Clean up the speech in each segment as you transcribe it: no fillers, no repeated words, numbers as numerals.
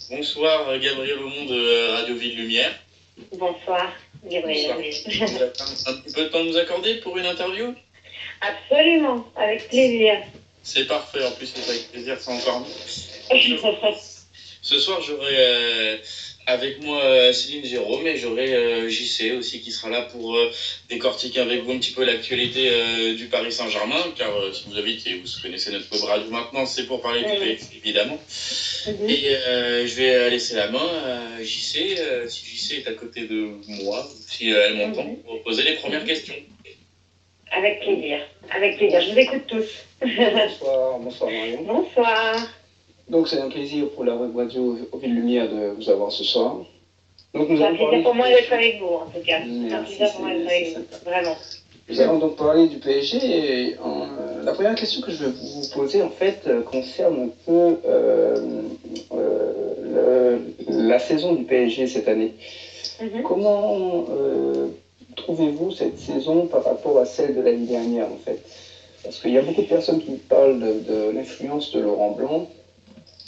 Bonsoir Gabriel Aumont de Radio Ville Lumière. Bonsoir Gabriel. Bonsoir. Vous avez un petit peu de temps de nous accorder pour une interview? Absolument, avec plaisir. C'est parfait, en plus c'est avec plaisir, c'est encore mieux. Ce soir j'aurai avec moi Céline Jérôme et j'aurai JC aussi qui sera là pour décortiquer avec vous un petit peu l'actualité du Paris Saint-Germain, car si vous avez été, vous connaissez notre web radio maintenant, c'est pour parler du PSG évidemment. Et je vais laisser la main à JC, si JC est à côté de moi, si elle m'entend, pour poser les premières questions. Avec plaisir, je vous écoute tous. Bonsoir Marion. Bonsoir. Donc c'est un plaisir pour la web radio Ville Lumière de vous avoir ce soir. Donc C'est un plaisir pour moi d'être avec vous en tout cas. C'est un plaisir pour moi d'être avec vous, vraiment. Nous allons donc parler du PSG et la première question que je vais vous poser en fait concerne un peu la saison du PSG cette année. Comment trouvez-vous cette saison par rapport à celle de l'année dernière en fait? Parce qu'il y a beaucoup de personnes qui parlent de l'influence de Laurent Blanc,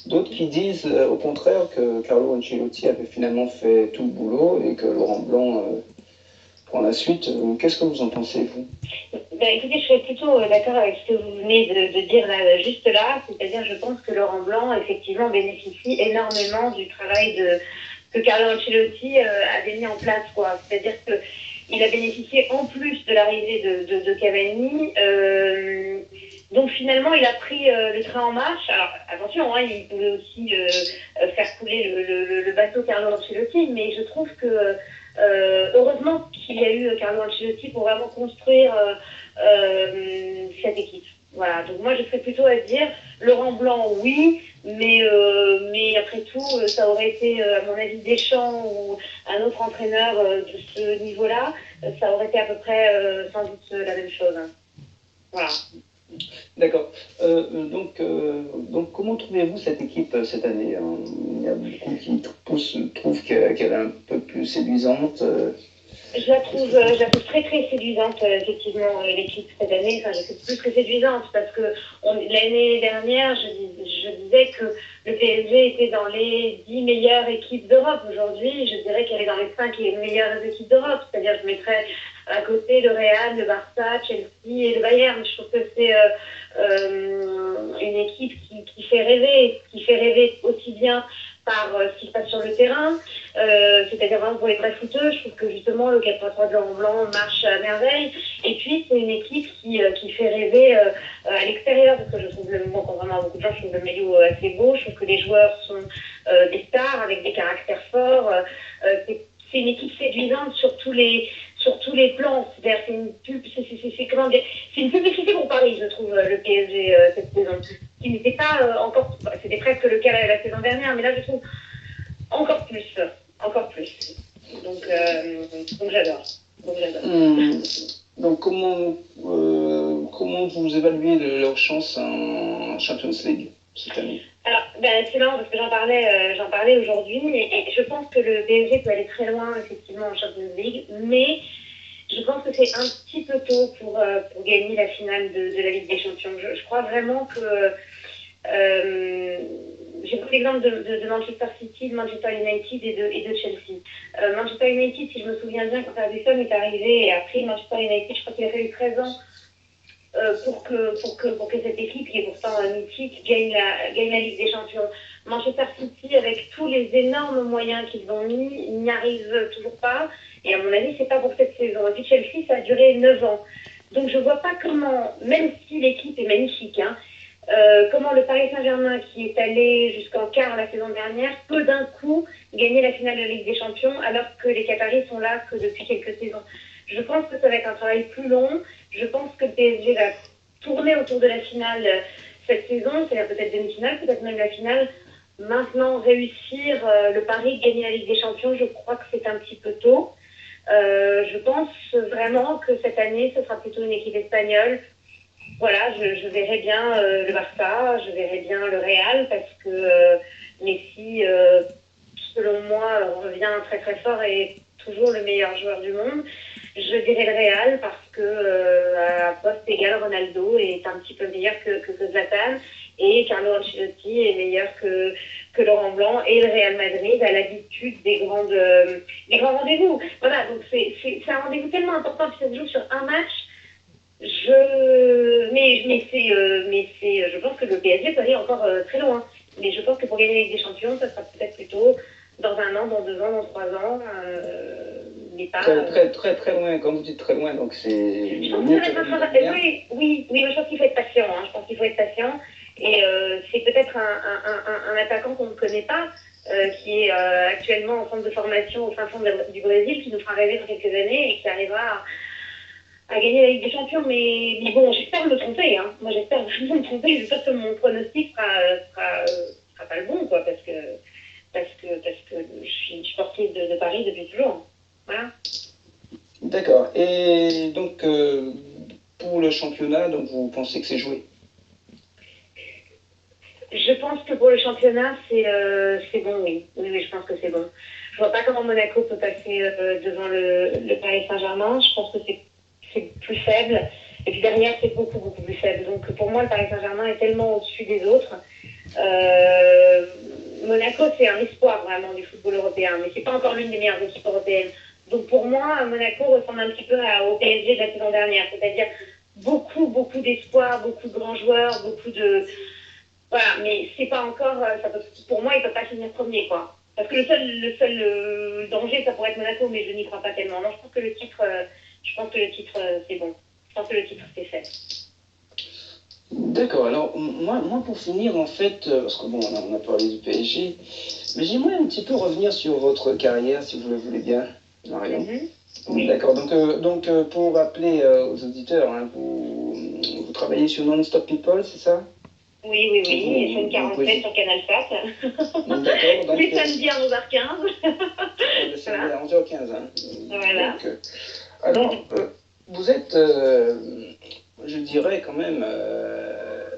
d'autres qui disent au contraire que Carlo Ancelotti avait finalement fait tout le boulot et que Laurent Blanc prend la suite. Qu'est-ce que vous en pensez, vous? Écoutez, je suis plutôt d'accord avec ce que vous venez de dire là, juste là, c'est-à-dire je pense que Laurent Blanc effectivement bénéficie énormément du travail que Carlo Ancelotti avait mis en place, quoi. C'est-à-dire qu'il a bénéficié en plus de l'arrivée de Cavani. Donc finalement, il a pris le train en marche. Alors attention, hein, il pouvait aussi faire couler le bateau Carlo Ancelotti, mais je trouve que heureusement qu'il y a eu Carlo Ancelotti pour vraiment construire cette équipe. Voilà. Donc moi, je serais plutôt à dire Laurent Blanc, oui, mais après tout, ça aurait été, à mon avis, Deschamps ou un autre entraîneur de ce niveau-là, ça aurait été à peu près sans doute la même chose. Hein. Voilà. D'accord. Donc, comment trouvez-vous cette équipe cette année? Il y a beaucoup qui trouvent qu'elle est un peu plus séduisante. Je la trouve très très séduisante, effectivement, l'équipe cette année. Enfin, je sais plus que séduisante parce que l'année dernière, je disais que le PSG était dans les 10 meilleures équipes d'Europe. Aujourd'hui, je dirais qu'elle est dans les 5 meilleures équipes d'Europe. C'est-à-dire, je mettrais à côté le Real, le Barça, Chelsea et le Bayern. Je trouve que c'est une équipe qui fait rêver aussi bien par ce qui se passe sur le terrain, c'est-à-dire vraiment pour les vrais footeux. Je trouve que justement le 4-3-3 de Laurent Blanc marche à merveille. Et puis c'est une équipe qui fait rêver à l'extérieur, parce que je trouve contrairement à beaucoup de gens, je trouve le maillot assez beau. Je trouve que les joueurs sont des stars avec des caractères forts. C'est une équipe séduisante sur tous les plans. C'est-à-dire c'est une publicité pour Paris, je trouve, le PSG cette saison. Qui n'était pas encore, c'était presque le cas la saison dernière, mais là je trouve encore plus. Donc j'adore. Donc comment vous évaluez leur chance en Champions League cette année? Alors, c'est marrant parce que j'en parlais aujourd'hui et je pense que le PSG peut aller très loin effectivement en Champions League, mais je pense que c'est un petit peu tôt pour gagner la finale de la Ligue des Champions. Je crois vraiment que j'ai pris l'exemple de Manchester City, de Manchester United et de Chelsea. Manchester United, si je me souviens bien, quand Ferguson est arrivé et a pris Manchester United, je crois qu'il a fallu 13 ans pour que cette équipe, qui est pourtant mythique, gagne la Ligue des Champions. Manchester City, avec tous les énormes moyens qu'ils ont mis, n'y arrive toujours pas. Et à mon avis, c'est pas pour cette saison. Et puis Chelsea, ça a duré 9 ans. Donc je vois pas comment, même si l'équipe est magnifique, hein, comment le Paris Saint-Germain, qui est allé jusqu'en quart la saison dernière, peut d'un coup gagner la finale de la Ligue des Champions, alors que les Qataris sont là que depuis quelques saisons. Je pense que ça va être un travail plus long. Je pense que le PSG va tourner autour de la finale cette saison, c'est-à-dire peut-être demi-finale, peut-être même la finale. Maintenant, réussir le pari de gagner la Ligue des Champions, je crois que c'est un petit peu tôt. Je pense vraiment que cette année, ce sera plutôt une équipe espagnole. Voilà, je verrai bien le Barça, je verrai bien le Real, parce que Messi, selon moi, revient très très fort et est toujours le meilleur joueur du monde. Je dirais le Real parce que à poste égal, Ronaldo est un petit peu meilleur que Zlatan et Carlo Ancelotti est meilleur que que Laurent Blanc et le Real Madrid a l'habitude des grands rendez-vous. Voilà, donc c'est un rendez-vous tellement important que ça se joue sur un match. Je pense que le PSG peut aller encore très loin. Mais je pense que pour gagner la Ligue des Champions, ça sera peut-être plutôt dans 1 an, dans 2 ans, dans 3 ans. Mais pas. Très loin, comme vous dites très loin, donc c'est. Je pense oui, mais je pense qu'il faut être patient. Hein. Je pense qu'il faut être patient. Et c'est peut-être un attaquant qu'on ne connaît pas, qui est actuellement en centre de formation au fin fond du Brésil, qui nous fera rêver dans quelques années et qui arrivera à gagner la Ligue des Champions. Mais bon, j'espère me tromper. Hein. Moi, j'espère vraiment me tromper. J'espère que mon pronostic sera pas le bon, quoi, parce que je suis sportive de Paris depuis toujours. Voilà. D'accord. Et donc, pour le championnat, donc vous pensez que c'est joué? Je pense que pour le championnat, c'est bon, oui. Oui, je pense que c'est bon. Je vois pas comment Monaco peut passer devant le Paris Saint-Germain. Je pense que c'est plus faible. Et puis derrière, c'est beaucoup, beaucoup plus faible. Donc pour moi, le Paris Saint-Germain est tellement au-dessus des autres. Monaco, c'est un espoir vraiment du football européen, mais c'est pas encore l'une des meilleures équipes européennes. Donc pour moi, Monaco ressemble un petit peu au PSG de la saison dernière, c'est-à-dire beaucoup, beaucoup d'espoir, beaucoup de grands joueurs, beaucoup de... Voilà, mais c'est pas encore... pour moi, ils peuvent pas finir premier, quoi. Parce que le seul danger, ça pourrait être Monaco, mais je n'y crois pas tellement. Non, je pense que le titre, c'est bon. Je pense que le titre, c'est fait. D'accord, alors moi pour finir en fait, parce que bon on a parlé du PSG, mais j'aimerais un petit peu revenir sur votre carrière si vous le voulez bien, Marion. Oui. D'accord, donc pour rappeler aux auditeurs, hein, vous travaillez sur Non-Stop People, c'est ça? Oui, et chaîne 47 sur Canal 7. D'accord, donc... Les samedis à 11h15. Le samedi à 11h15, hein. Voilà. Donc, alors, vous êtes... je dirais quand même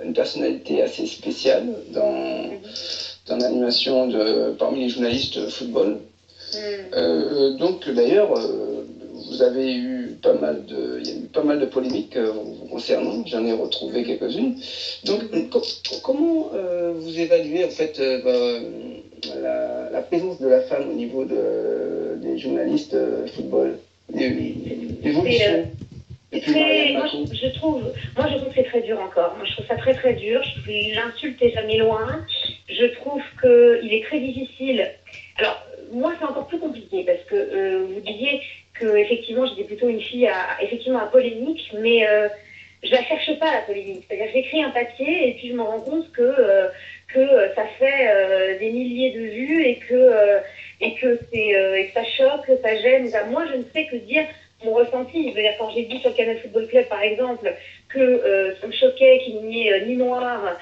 une personnalité assez spéciale dans l'animation parmi les journalistes de football. Donc d'ailleurs, vous avez eu il y a eu pas mal de polémiques vous concernant, j'en ai retrouvé quelques-unes. Donc comment vous évaluez en fait la présence de la femme au niveau des journalistes football, l'évolution? Je trouve que c'est très dur encore. Moi, je trouve ça très très dur. L'insulte est jamais loin. Je trouve qu'il est très difficile. Alors, moi, c'est encore plus compliqué parce que vous disiez que effectivement, j'étais plutôt une fille à polémique, mais je la cherche pas la polémique. C'est-à-dire que j'écris un papier et puis je me rends compte que ça fait des milliers de vues et que ça choque, que ça gêne. Moi, je ne sais que dire mon ressenti. Je veux dire, quand j'ai dit sur Canal Football Club, par exemple, que ça me choquait qu'il n'y ait ni noir,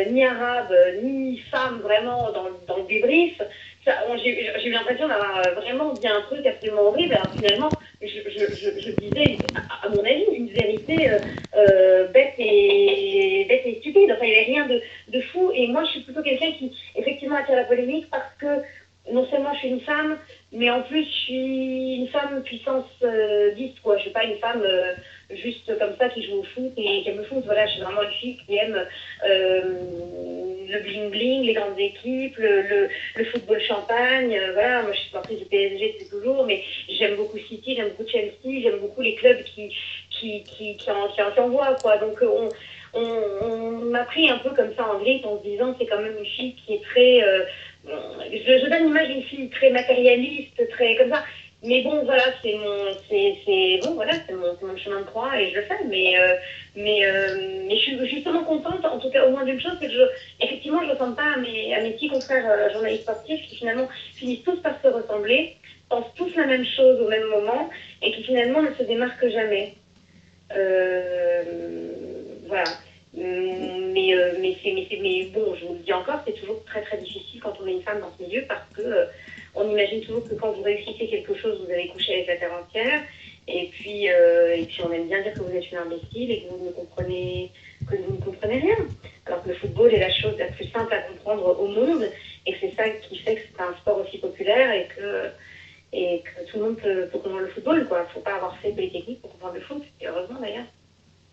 ni arabe, ni femme vraiment dans le débrief, j'ai eu l'impression d'avoir vraiment dit un truc absolument horrible. Alors finalement, je disais, à mon avis, une vérité bête et stupide. Enfin, il n'y avait rien de fou. Et moi, je suis plutôt quelqu'un qui, effectivement, attire la polémique parce que non seulement je suis une femme, mais en plus je suis une femme puissance 10, quoi. Je suis pas une femme juste comme ça qui joue au foot et qui aime le foot. Voilà, je suis vraiment une fille qui aime le bling-bling, les grandes équipes, le football champagne. Voilà, moi je suis sportive du PSG depuis toujours, mais j'aime beaucoup City, j'aime beaucoup Chelsea, j'aime beaucoup les clubs qui envoient, quoi. Donc on m'a pris un peu comme ça en grippe en se disant c'est quand même une fille qui est très... je donne l'image d'une fille très matérialiste, très comme ça. Mais bon, voilà, c'est mon chemin de croix et je le fais. Mais je suis justement contente, en tout cas au moins d'une chose, c'est que effectivement, je ne ressemble pas à mes petits confrères journalistes sportifs qui finalement finissent tous par se ressembler, pensent tous la même chose au même moment et qui finalement ne se démarquent jamais. Voilà. Mais bon, je vous le dis encore, c'est toujours très très difficile quand on est une femme dans ce milieu parce que on imagine toujours que quand vous réussissez quelque chose, vous avez couché avec la terre entière. Et puis on aime bien dire que vous êtes une imbécile et que vous ne comprenez rien. Alors que le football est la chose la plus simple à comprendre au monde et que c'est ça qui fait que c'est un sport aussi populaire et que tout le monde peut comprendre le football, quoi. Il ne faut pas avoir fait Polytechnique pour comprendre le foot, et heureusement d'ailleurs.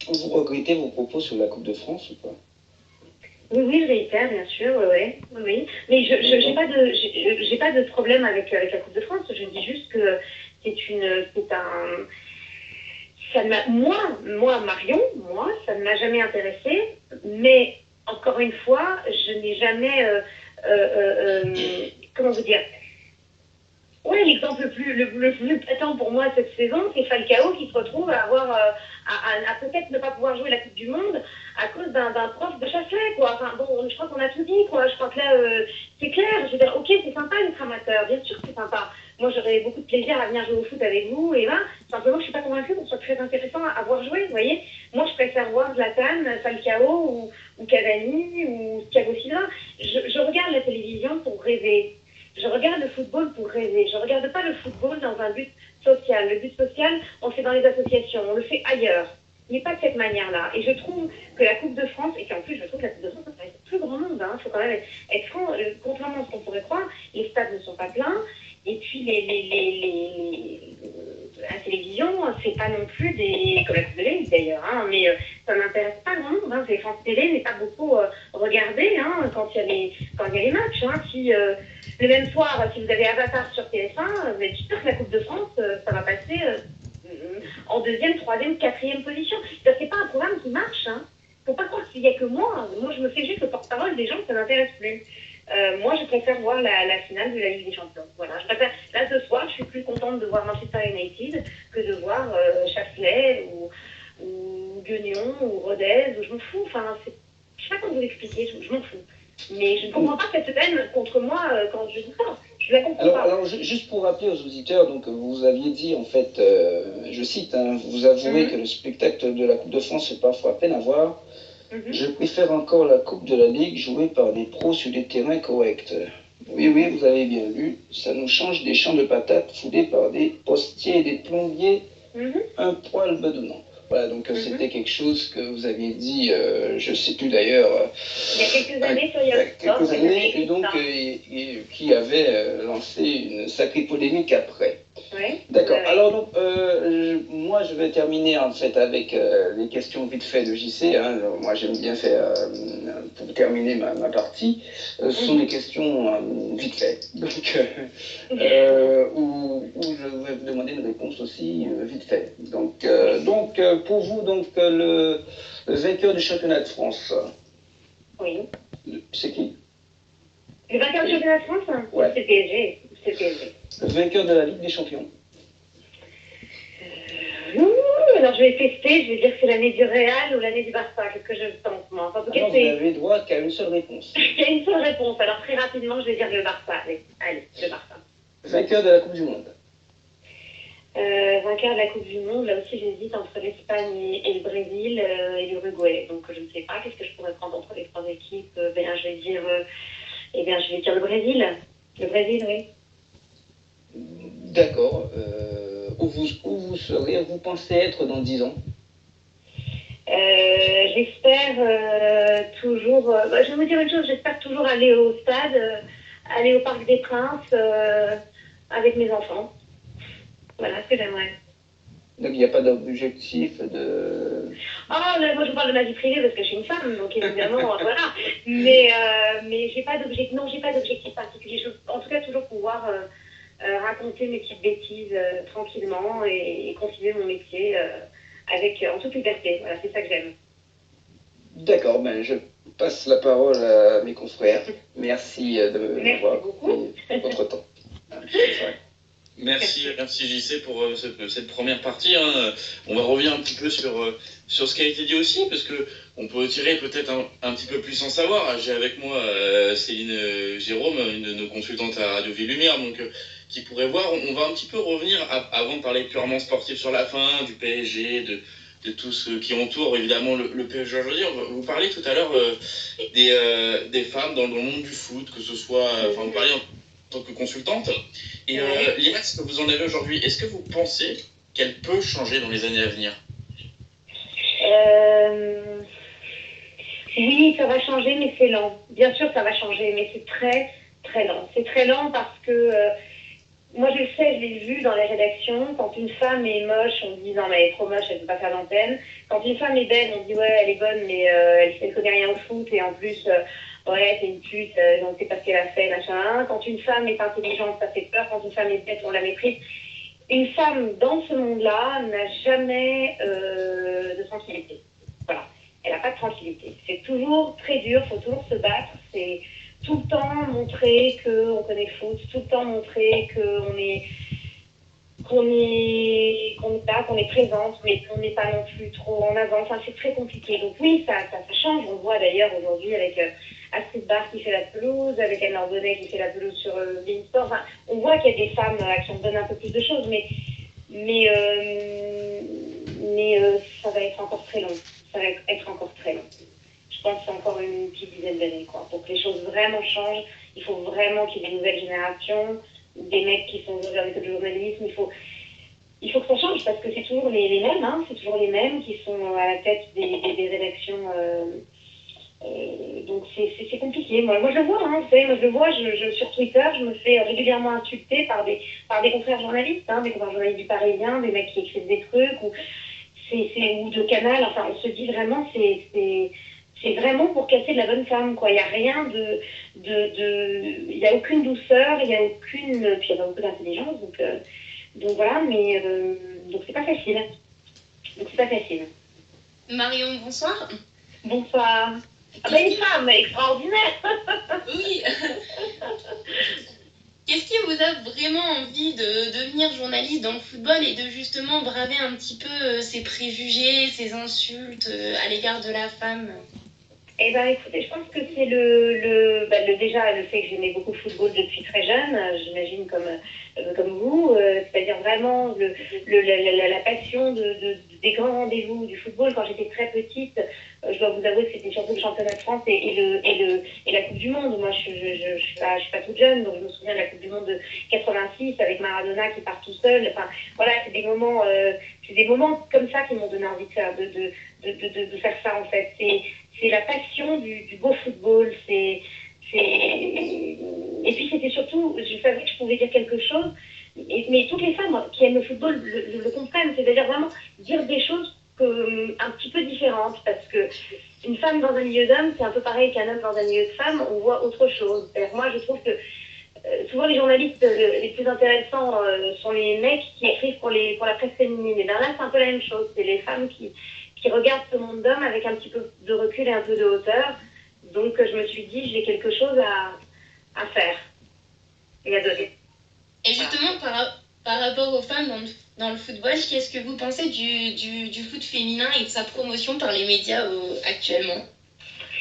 Vous regrettez vos propos sur la Coupe de France ou pas? Oui, oui, je réitère, bien sûr, oui, oui, oui. Mais j'ai pas de problème avec la Coupe de France. Je dis juste que c'est un, moi, Marion, ça ne m'a jamais intéressé. Mais encore une fois, je n'ai jamais, comment vous dire. Oui, l'exemple le plus patent pour moi cette saison, c'est Falcao qui se retrouve à avoir à peut-être ne pas pouvoir jouer la Coupe du Monde à cause d'un prof de Chasselet, quoi. Enfin bon, je crois qu'on a tout dit, quoi. Je crois que là, c'est clair. Je veux dire, ok, c'est sympa d'être amateur, bien sûr que c'est sympa. Moi, j'aurais beaucoup de plaisir à venir jouer au foot avec vous, et là, simplement, je suis pas convaincue que ce soit très intéressant à voir jouer, vous voyez. Moi, je préfère voir Zlatan, Falcao ou Cavani ou Thiago Silva. Je regarde la télévision pour rêver. Je regarde le football pour rêver. Je ne regarde pas le football dans un but social. Le but social, on le fait dans les associations, on le fait ailleurs. Mais pas de cette manière-là. Et je trouve que la Coupe de France, et qu'en plus, je trouve que la Coupe de France, ça reste plus grand monde. Il faut quand même être franc. Contrairement à ce qu'on pourrait croire, les stades ne sont pas pleins. Et puis, la télévision, c'est pas non plus des. Comme la Coupe de Ligue d'ailleurs, hein, mais ça n'intéresse pas grand monde. Hein. France Télé n'est pas beaucoup regardée quand il y a les matchs. Hein. Si, le même soir, si vous avez Avatar sur TF1, vous êtes sûr que la Coupe de France, ça va passer en deuxième, troisième, quatrième position. C'est pas un programme qui marche. Hein. Faut pas croire qu'il y a que moi. Moi, je me fais juste le porte-parole des gens que ça n'intéresse plus. Moi, je préfère voir la finale de la Ligue des Champions. Voilà, je préfère. Là, ce soir, je suis plus contente de voir Manchester United que de voir Chasselet ou Guignon ou Rodez. Je m'en fous. Enfin, je sais pas comment vous l'expliquer. Je m'en fous. Mais je ne comprends pas cette haine contre moi quand je dis ça. Je la comprends pas. Alors, juste pour rappeler aux auditeurs, donc vous aviez dit en fait, je cite, vous avouez que le spectacle de la Coupe de France est parfois à peine à voir. Je préfère encore la Coupe de la Ligue jouée par des pros sur des terrains corrects. Oui, vous avez bien lu. Ça nous change des champs de patates foulés par des postiers et des plombiers un poil bedonnant. Voilà, donc c'était quelque chose que vous aviez dit, je ne sais plus d'ailleurs. Il y a quelques années sur Yahoo. Quelques années, et donc qui avait lancé une sacrée polémique après. Oui. D'accord. Alors donc, moi je vais terminer en fait avec les questions vite fait de JC. Hein. Moi j'aime bien faire, pour terminer ma partie, ce sont des questions vite fait. Donc, où je vais vous demander une réponse aussi vite fait. Donc pour vous, le vainqueur du championnat de France. Oui. C'est qui? Le vainqueur du championnat de France, ouais. C'est PSG. Le vainqueur de la Ligue des Champions. Alors je vais tester, je vais dire que c'est l'année du Real ou l'année du Barça. Qu'est-ce que je pense, moi? En tout cas, vous n'avez droit qu'à une seule réponse. Il y a une seule réponse. Alors très rapidement, je vais dire le Barça. Allez, le Barça. Vainqueur de la Coupe du Monde. Vainqueur de la Coupe du Monde, là aussi j'hésite entre l'Espagne et le Brésil et l'Uruguay. Donc je ne sais pas, qu'est-ce que je pourrais prendre entre les trois équipes? Je vais dire le Brésil. Le Brésil, oui. D'accord. Où vous serez, vous pensez être dans 10 ans? J'espère toujours... je vais vous dire une chose, j'espère toujours aller au stade, aller au Parc des Princes avec mes enfants. Voilà ce que j'aimerais. Donc il n'y a pas d'objectif de... Ah, moi je parle de ma vie privée parce que je suis une femme, donc évidemment, voilà. Mais j'ai pas d'objectif, non, j'ai pas d'objectif particulier. En tout cas, toujours pouvoir raconter mes petites bêtises tranquillement et continuer mon métier en toute liberté. Voilà, c'est ça que j'aime. D'accord, je passe la parole à mes confrères. Merci de m'avoir pris votre temps. Merci JC pour cette première partie. Hein. On va revenir un petit peu sur ce qui a été dit aussi, parce qu'on peut tirer peut-être un petit peu plus en savoir. J'ai avec moi Céline Jérôme, une de nos consultantes à Radio Ville Lumière, donc qui pourrait voir. On va un petit peu revenir, avant de parler purement sportif sur la fin, du PSG, de tout ce qui entoure évidemment le PSG aujourd'hui. Vous parliez tout à l'heure des femmes dans le monde du foot, que ce soit... Enfin, vous parliez en tant que consultante. Et l'image que vous en avez aujourd'hui, est-ce que vous pensez qu'elle peut changer dans les années à venir? Oui, ça va changer, mais c'est lent. Bien sûr, ça va changer, mais c'est très, très lent. C'est très lent parce que moi je le sais, je l'ai vu dans les rédactions, quand une femme est moche, on dit non mais elle est trop moche, elle ne peut pas faire d'antenne. Quand une femme est belle, on dit ouais elle est bonne mais elle connaît rien au foot et en plus ouais c'est une pute, on ne sait pas ce qu'elle a fait, machin. Quand une femme est intelligente, ça fait peur, quand une femme est bête, on la méprise. Une femme dans ce monde-là n'a jamais de tranquillité. Voilà, elle n'a pas de tranquillité. C'est toujours très dur, il faut toujours se battre, c'est tout le temps montrer qu'on connaît le foot, tout le temps montrer qu'on est là, qu'on est présente, mais qu'on n'est pas non plus trop en avant. Enfin, c'est très compliqué. Donc oui, ça change. On le voit d'ailleurs aujourd'hui avec Astrid Barr qui fait la pelouse, avec Anne Lordonnais qui fait la pelouse sur Beansport. Enfin, on voit qu'il y a des femmes à qui on donne un peu plus de choses, mais ça va être encore très long. Ça va être encore très long. Je pense que c'est encore une petite dizaine d'années, quoi. Pour que les choses vraiment changent, il faut vraiment qu'il y ait des nouvelles générations, des mecs qui sont dans l'école de journalisme. Il faut que ça change parce que c'est toujours les mêmes, hein, c'est toujours les mêmes qui sont à la tête des rédactions. Donc c'est compliqué. Moi je le vois, hein, vous savez, moi je le vois, sur Twitter, je me fais régulièrement insulter par des confrères journalistes, hein, des confrères journalistes du Parisien, des mecs qui écrivent des trucs, ou de Canal. Enfin, on se dit vraiment, c'est vraiment pour casser de la bonne femme, quoi. Il n'y a rien il n'y a aucune douceur, il n'y a aucune, puis il y a beaucoup d'intelligence, donc voilà, mais donc c'est pas facile. Donc c'est pas facile. Marion, bonsoir. Bonsoir. Ah ben une femme extraordinaire. Oui. Qu'est-ce qui vous a vraiment envie de devenir journaliste dans le football et de justement braver un petit peu ces préjugés, ces insultes à l'égard de la femme? Eh ben écoutez, je pense que c'est déjà le fait que j'aimais beaucoup le football depuis très jeune, j'imagine comme vous, c'est-à-dire vraiment la passion des grands rendez-vous du football. Quand j'étais très petite, je dois vous avouer que c'était surtout le championnat de France et la Coupe du Monde. Moi, je suis pas toute jeune, donc je me souviens de la Coupe du Monde de 86 avec Maradona qui part tout seul. Enfin, voilà, c'est des moments comme ça qui m'ont donné envie de faire ça en fait. C'est la passion du beau football. Et puis c'était surtout, je savais que je pouvais dire quelque chose, mais toutes les femmes qui aiment le football le comprennent, c'est-à-dire vraiment dire des choses un petit peu différentes, parce que une femme dans un milieu d'hommes, c'est un peu pareil qu'un homme dans un milieu de femmes, on voit autre chose. Moi je trouve que souvent les journalistes les plus intéressants sont les mecs qui écrivent pour la presse féminine, et bien là c'est un peu la même chose, c'est les femmes qui regardent ce monde d'hommes avec un petit peu de recul et un peu de hauteur. Donc je me suis dit, j'ai quelque chose à faire et à donner. Et justement, par rapport aux femmes dans le football, qu'est-ce que vous pensez du foot féminin et de sa promotion par les médias actuellement?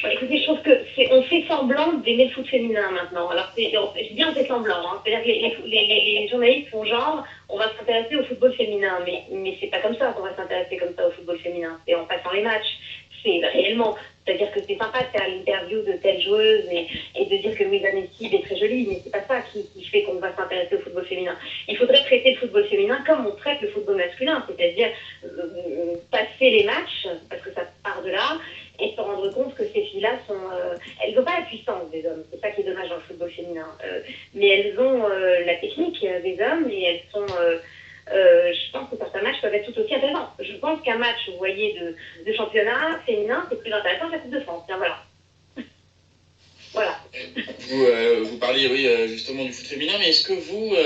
Bon, écoutez, je trouve qu'on fait semblant d'aimer le foot féminin maintenant. Alors, je dis on fait semblant, hein. C'est-à-dire que les journalistes font genre, on va s'intéresser au football féminin, mais c'est pas comme ça qu'on va s'intéresser comme ça au football féminin. C'est en passant les matchs, c'est réellement. C'est-à-dire que c'est sympa de faire l'interview de telle joueuse et de dire que Louisa Nessib est très jolie, mais c'est pas ça qui fait qu'on va s'intéresser au football féminin. Il faudrait traiter le football féminin comme on traite le football masculin, c'est-à-dire passer les matchs, parce que ça part de là, et se rendre compte que ces filles-là elles n'ont pas la puissance des hommes, c'est ça qui est dommage dans le football féminin, mais elles ont la technique des hommes et elles sont... je pense que certains matchs peuvent être tout aussi intéressants. Je pense qu'un match, vous voyez, de championnat féminin, c'est plus intéressant que la Coupe de France. Bien voilà. Voilà. Vous parliez, oui, justement du foot féminin, mais est-ce que vous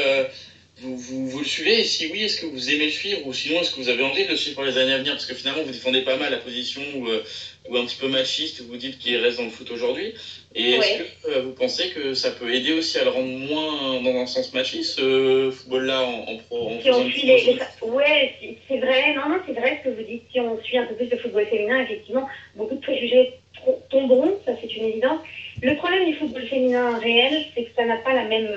le suivez? Et si oui, est-ce que vous aimez le suivre? Ou sinon, est-ce que vous avez envie de le suivre pour les années à venir? Parce que finalement, vous défendez pas mal la position ou un petit peu machiste, vous dites qu'il reste dans le foot aujourd'hui. Et est-ce que vous pensez que ça peut aider aussi à le rendre moins dans un sens machiste, ce football-là en pro? Si on suit ouais, c'est vrai. Non, c'est vrai ce que vous dites. Si on suit un peu plus le football féminin, effectivement, beaucoup de préjugés tomberont, ça c'est une évidence. Le problème du football féminin réel, c'est que ça n'a pas la même...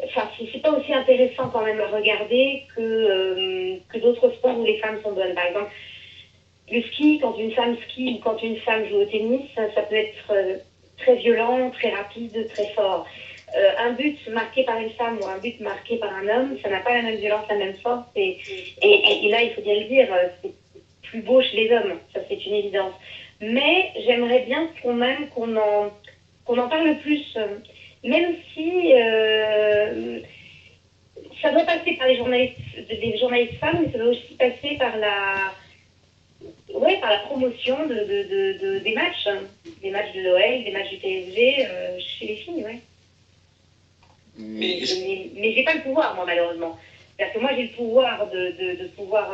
Enfin, c'est pas aussi intéressant quand même à regarder que d'autres sports où les femmes sont bonnes. Par exemple, le ski, quand une femme skie ou quand une femme joue au tennis, ça peut être très violent, très rapide, très fort. Un but marqué par une femme ou un but marqué par un homme, ça n'a pas la même violence, la même force. Et là, il faut bien le dire, c'est plus beau chez les hommes, ça c'est une évidence. Mais j'aimerais bien qu'on en parle plus. Même si répercussions des matchs. Des matchs de l'OL, des matchs du PSG chez les filles, ouais. Mais j'ai pas le pouvoir, moi, malheureusement. C'est-à-dire que moi, j'ai le pouvoir de pouvoir,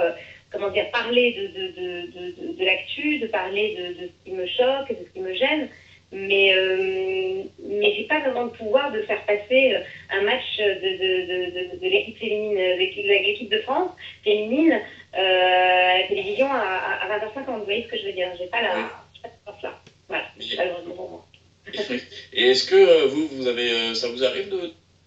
parler de l'actu, de parler de ce qui me choque, de ce qui me gêne, mais j'ai pas vraiment le pouvoir de faire passer un match de l'équipe féminine, de l'équipe de France féminine à la télévision à 20h50. Vous voyez ce que je veux dire? J'ai pas la force-là. Voilà, malheureusement pour moi. Et est-ce que vous avez, ça vous arrive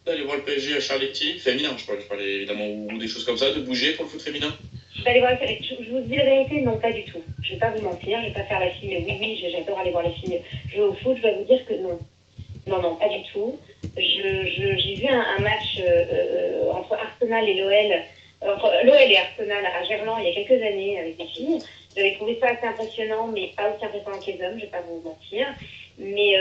d'aller voir le PSG à Charletti, féminin, je parlais évidemment, ou des choses comme ça, de bouger pour le foot féminin? D'aller voir le PSG, je vous dis la vérité, non, pas du tout. Je vais pas vous mentir, je vais pas faire la fille, oui, j'adore aller voir les filles jouer au foot, je vais vous dire que non. Non, pas du tout. J'ai vu un match entre Arsenal et l'OL, entre l'OL et Arsenal à Gerland il y a quelques années avec les filles. J'avais trouvé ça assez impressionnant, mais pas aussi impressionnant que les hommes, je vais pas vous mentir. Mais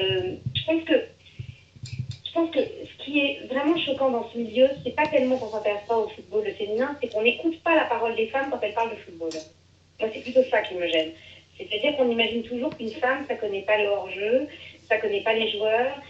je pense que ce qui est vraiment choquant dans ce milieu, c'est pas tellement qu'on s'intéresse pas au football féminin, c'est qu'on n'écoute pas la parole des femmes quand elles parlent de football. Moi, c'est plutôt ça qui me gêne. C'est-à-dire qu'on imagine toujours qu'une femme, ça connaît pas le hors-jeu, ça connaît pas les joueurs,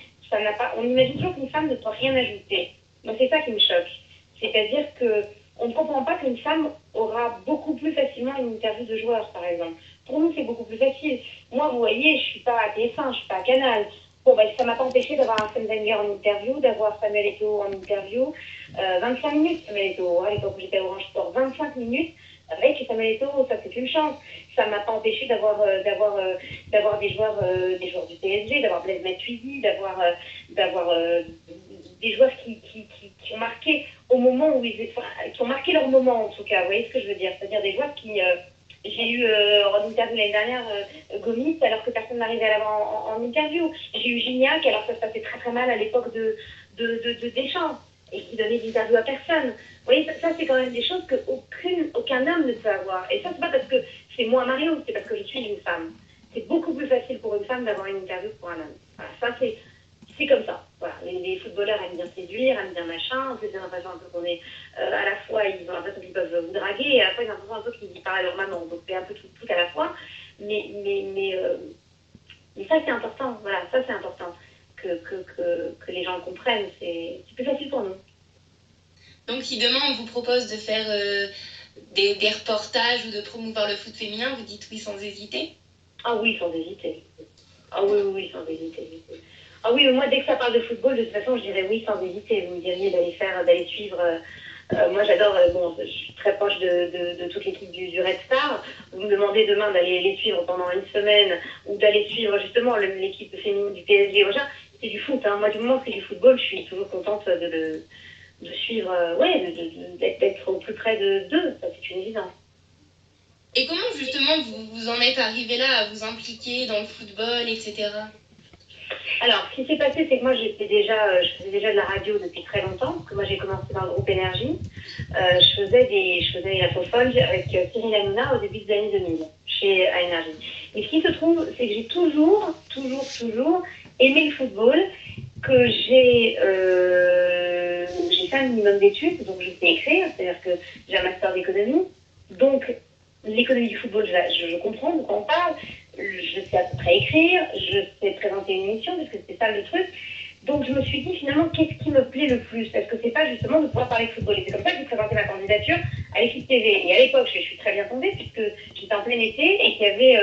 on imagine toujours qu'une femme ne peut rien ajouter. Donc c'est ça qui me choque. C'est-à-dire qu'on ne comprend pas qu'une femme aura beaucoup plus facilement une interview de joueurs, par exemple. Pour nous, c'est beaucoup plus facile. Moi, vous voyez, je suis pas à TF1, je suis pas à Canal. Bon, ça m'a pas empêché d'avoir Arsène Wenger en interview, d'avoir Samuel Eto'o en interview. 25 minutes, Samuel Eto'o, à l'époque où j'étais à Orange Sport, 25 minutes avec Samuel Eto'o, ça c'est une chance. Ça m'a pas empêché d'avoir des joueurs du PSG, d'avoir Blaise Matuidi, d'avoir des joueurs qui ont marqué au moment où qui ont marqué leur moment en tout cas. Vous voyez ce que je veux dire? C'est-à-dire des joueurs qui j'ai eu en interview l'année dernière Gomis alors que personne n'arrivait à l'avoir en interview. J'ai eu Gignac alors que ça se passait très très mal à l'époque de Deschamps et qui donnait des interviews à personne. Vous voyez, ça c'est quand même des choses qu'aucun homme ne peut avoir. Et ça c'est pas parce que c'est moi Mario, c'est parce que je suis une femme. C'est beaucoup plus facile pour une femme d'avoir une interview que pour un homme. Voilà, ça c'est comme ça. Voilà. Les footballeurs aiment bien séduire, aiment bien machin. En plus, j'ai l'impression un peu qu'on est à la fois, ils ont l'impression qu'ils peuvent vous draguer, et à la fois, ils ont l'impression un peu qu'ils parlent à leur maman. Donc, c'est un peu tout à la fois. Mais ça, c'est important. Voilà, ça, c'est important que les gens le comprennent. C'est plus facile pour nous. Donc, si demain, on vous propose de faire des reportages ou de promouvoir le foot féminin, vous dites oui sans hésiter? Ah oui, sans hésiter. Ah oui, sans hésiter. Ah oui, moi, dès que ça parle de football, de toute façon, je dirais oui sans hésiter. Vous me diriez d'aller suivre. Moi, j'adore. Je suis très proche de toute l'équipe du Red Star. Vous me demandez demain d'aller les suivre pendant une semaine ou d'aller suivre justement l'équipe féminine du PSG. C'est du foot. Hein. Moi, du moment que c'est du football, je suis toujours contente de suivre. D'être au plus près d'eux. Ça, c'est une évidence. Et comment justement vous en êtes arrivé là à vous impliquer dans le football, etc. Alors, ce qui s'est passé, c'est que moi, je faisais déjà de la radio depuis très longtemps, parce que moi, j'ai commencé dans le groupe Énergie. Je faisais la faux folle avec Cyril Hanouna au début des années 2000, chez Énergie. Et ce qui se trouve, c'est que j'ai toujours aimé le football, que j'ai fait un minimum d'études, donc je sais écrire, c'est-à-dire que j'ai un master d'économie. Donc, l'économie du football, je comprends de quoi on parle. Je sais à peu près écrire, je sais présenter une émission, parce que c'est ça le truc. Donc je me suis dit finalement, qu'est-ce qui me plaît le plus? Parce que c'est pas justement de pouvoir parler de football. Et c'est comme ça que j'ai présenté ma candidature à l'équipe TV. Et à l'époque, je suis très bien tombée, puisque j'étais en plein été et qu'il y avait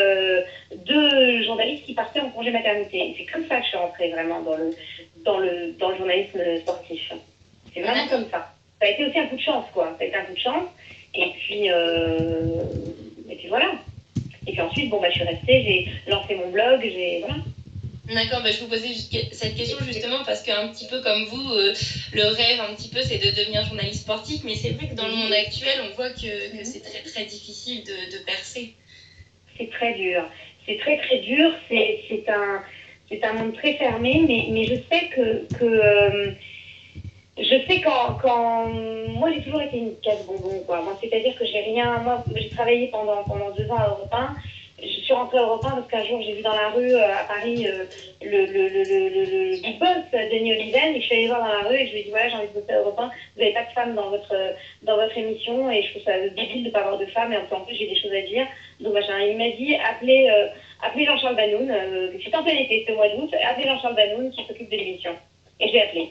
2 journalistes qui partaient en congé maternité. Et c'est comme ça que je suis rentrée vraiment dans le journalisme sportif. C'est vraiment comme ça. Ça a été aussi un coup de chance, quoi. Ça a été un coup de chance. Et puis voilà. Et puis ensuite, je suis restée, j'ai lancé mon blog, voilà. D'accord, je vous posais cette question justement parce qu'un petit peu comme vous, le rêve un petit peu c'est de devenir journaliste sportif, mais c'est vrai que dans le monde actuel, on voit que c'est très très difficile de percer. C'est très dur. C'est très très dur, c'est un monde très fermé, mais je sais quand moi j'ai toujours été une casse bonbon, quoi. Moi, c'est-à-dire que j'ai travaillé pendant 2 ans à Europe 1, je suis rentrée à Europe 1 parce qu'un jour, j'ai vu dans la rue à Paris le big boss, Denis Oliven, et je suis allée voir dans la rue et je lui ai dit, voilà, j'ai envie de bosser à Europe 1, vous n'avez pas de femmes dans votre émission, et je trouve ça débile de ne pas avoir de femmes, et en plus, j'ai des choses à dire. Donc, machin, il m'a dit, appelez Jean-Charles Banoun, c'était en plein été, c'était au mois d'août, appelez Jean-Charles Banoun qui s'occupe de l'émission. Et je l'ai appelé.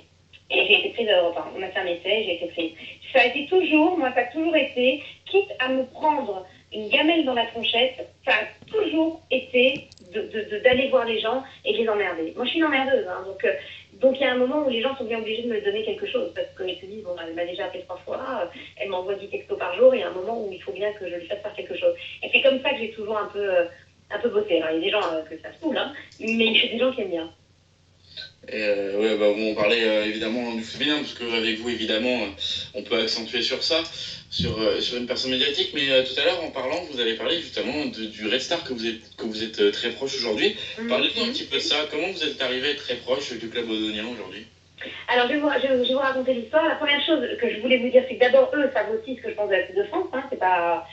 Et j'ai été prise à Europe 1. On m'a fait un essai et j'ai été prise. Ça a toujours été, quitte à me prendre une gamelle dans la tronchette, ça a toujours été d'aller voir les gens et de les emmerder. Moi, je suis une emmerdeuse, hein, donc il y a un moment où les gens sont bien obligés de me donner quelque chose, parce qu'ils se disent, bon, elle m'a déjà appelé 3 fois, elle m'envoie 10 textos par jour, et il y a un moment où il faut bien que je lui fasse faire quelque chose. Et c'est comme ça que j'ai toujours un peu bossé. Alors, il y a des gens que ça se fout, hein, mais il y a des gens qui aiment bien. Ouais, bah, on parlait évidemment du féminin, parce qu'avec vous, évidemment, on peut accentuer sur ça, sur une personne médiatique. Mais tout à l'heure, en parlant, vous avez parlé justement du Red Star que vous êtes très proche aujourd'hui. Parlez-nous un petit peu de ça. Comment vous êtes arrivé à être très proche du club odonien aujourd'hui? Alors, je vais vous raconter l'histoire. La première chose que je voulais vous dire, c'est que d'abord, eux savent aussi ce que je pense de la Coupe de France. Hein. C'est pas,